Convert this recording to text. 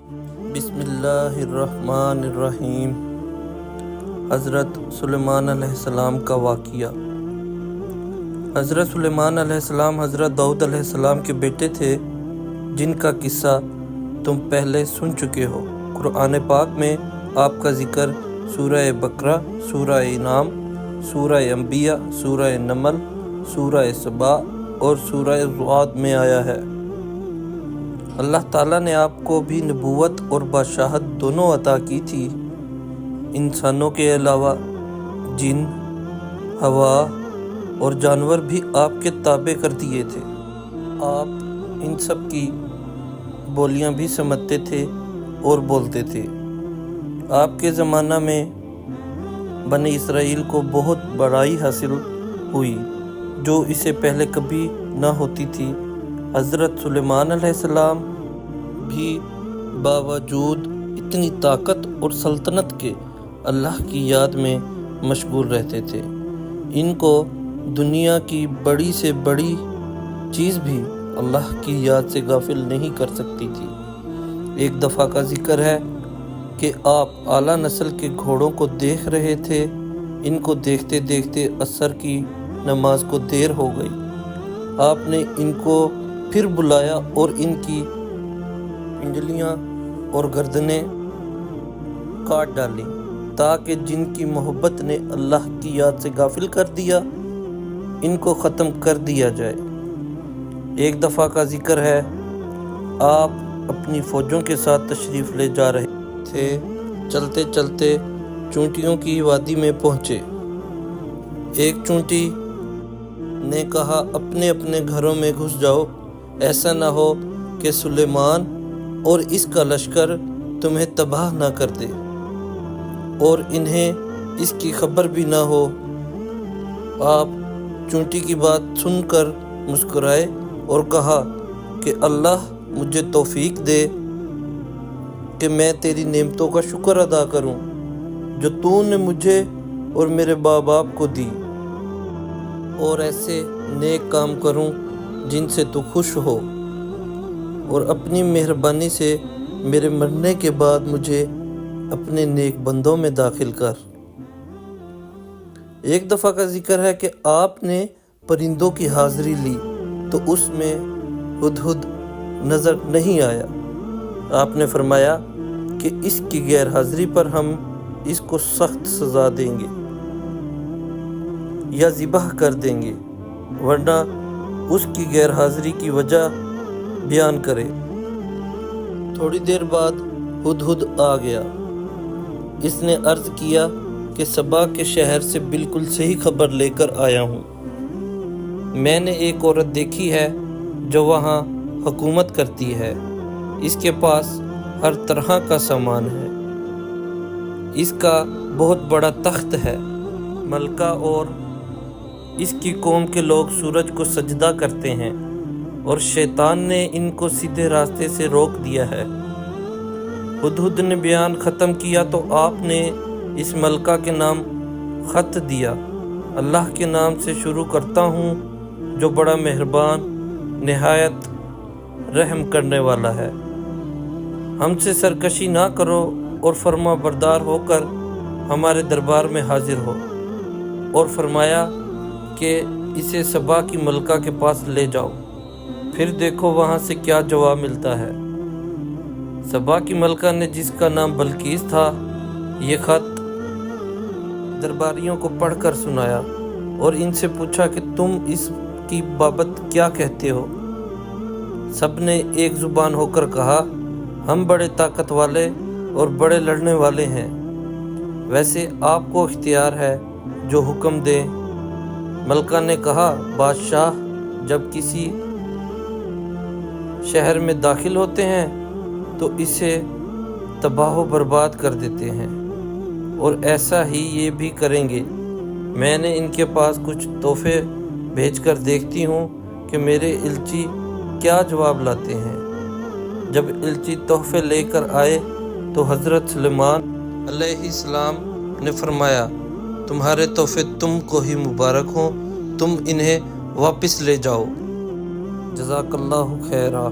بسم اللہ الرحمن الرحیم۔ حضرت سلیمان علیہ السلام کا واقعہ۔ حضرت سلیمان علیہ السلام حضرت داؤد علیہ السلام کے بیٹے تھے، جن کا قصہ تم پہلے سن چکے ہو۔ قرآن پاک میں آپ کا ذکر سورہ بقرہ، سورہ انعام، سورہ انبیاء، سورہ نمل، سورہ سبا اور سورہ رعد میں آیا ہے۔ اللہ تعالیٰ نے آپ کو بھی نبوت اور بادشاہت دونوں عطا کی تھی۔ انسانوں کے علاوہ جن، ہوا اور جانور بھی آپ کے تابع کر دیے تھے۔ آپ ان سب کی بولیاں بھی سمجھتے تھے اور بولتے تھے۔ آپ کے زمانہ میں بنی اسرائیل کو بہت بڑائی حاصل ہوئی، جو اسے پہلے کبھی نہ ہوتی تھی۔ حضرت سلیمان علیہ السلام بھی باوجود اتنی طاقت اور سلطنت کے اللہ کی یاد میں مشغول رہتے تھے۔ ان کو دنیا کی بڑی سے بڑی چیز بھی اللہ کی یاد سے غافل نہیں کر سکتی تھی۔ ایک دفعہ کا ذکر ہے کہ آپ اعلیٰ نسل کے گھوڑوں کو دیکھ رہے تھے۔ ان کو دیکھتے دیکھتے عصر کی نماز کو دیر ہو گئی۔ آپ نے ان کو پھر بلایا اور ان کی پنجلیاں اور گردنیں کاٹ ڈالیں، تاکہ جن کی محبت نے اللہ کی یاد سے غافل کر دیا، ان کو ختم کر دیا جائے۔ ایک دفعہ کا ذکر ہے، آپ اپنی فوجوں کے ساتھ تشریف لے جا رہے تھے۔ چلتے چلتے چونٹیوں کی وادی میں پہنچے۔ ایک چونٹی نے کہا، اپنے اپنے گھروں میں گھس جاؤ، ایسا نہ ہو کہ سلیمان اور اس کا لشکر تمہیں تباہ نہ کر دے اور انہیں اس کی خبر بھی نہ ہو۔ آپ چونٹی کی بات سن کر مسکرائے اور کہا کہ اللہ مجھے توفیق دے کہ میں تیری نعمتوں کا شکر ادا کروں جو تو نے مجھے اور میرے ماں باپ کو دی، اور ایسے نیک کام کروں جن سے تو خوش ہو، اور اپنی مہربانی سے میرے مرنے کے بعد مجھے اپنے نیک بندوں میں داخل کر۔ ایک دفعہ کا ذکر ہے کہ آپ نے پرندوں کی حاضری لی تو اس میں ہدہد نظر نہیں آیا۔ آپ نے فرمایا کہ اس کی غیر حاضری پر ہم اس کو سخت سزا دیں گے یا ذبح کر دیں گے، ورنہ اس کی غیر حاضری کی وجہ بیان کرے۔ تھوڑی دیر بعد ہدہد آ گیا۔ اس نے عرض کیا کہ سبا کے شہر سے بالکل صحیح خبر لے کر آیا ہوں۔ میں نے ایک عورت دیکھی ہے جو وہاں حکومت کرتی ہے۔ اس کے پاس ہر طرح کا سامان ہے۔ اس کا بہت بڑا تخت ہے۔ ملکہ اور اس کی قوم کے لوگ سورج کو سجدہ کرتے ہیں، اور شیطان نے ان کو سیدھے راستے سے روک دیا ہے۔ ہدہد نے بیان ختم کیا تو آپ نے اس ملکہ کے نام خط دیا۔ اللہ کے نام سے شروع کرتا ہوں جو بڑا مہربان، نہایت رحم کرنے والا ہے۔ ہم سے سرکشی نہ کرو اور فرما بردار ہو کر ہمارے دربار میں حاضر ہو۔ اور فرمایا کہ اسے سبا کی ملکہ کے پاس لے جاؤ، پھر دیکھو وہاں سے کیا جواب ملتا ہے۔ سبا کی ملکہ نے، جس کا نام بلقیس تھا، یہ خط درباریوں کو پڑھ کر سنایا اور ان سے پوچھا کہ تم اس کی بابت کیا کہتے ہو؟ سب نے ایک زبان ہو کر کہا، ہم بڑے طاقت والے اور بڑے لڑنے والے ہیں، ویسے آپ کو اختیار ہے، جو حکم دیں۔ ملکہ نے کہا، بادشاہ جب کسی شہر میں داخل ہوتے ہیں تو اسے تباہ و برباد کر دیتے ہیں، اور ایسا ہی یہ بھی کریں گے۔ میں نے ان کے پاس کچھ تحفے بھیج کر دیکھتی ہوں کہ میرے الچی کیا جواب لاتے ہیں۔ جب الچی تحفے لے کر آئے تو حضرت سلیمان علیہ السلام نے فرمایا، تمہارے تحفے تم کو ہی مبارک ہوں، تم انہیں واپس لے جاؤ۔ جزاک اللہ خیرہ۔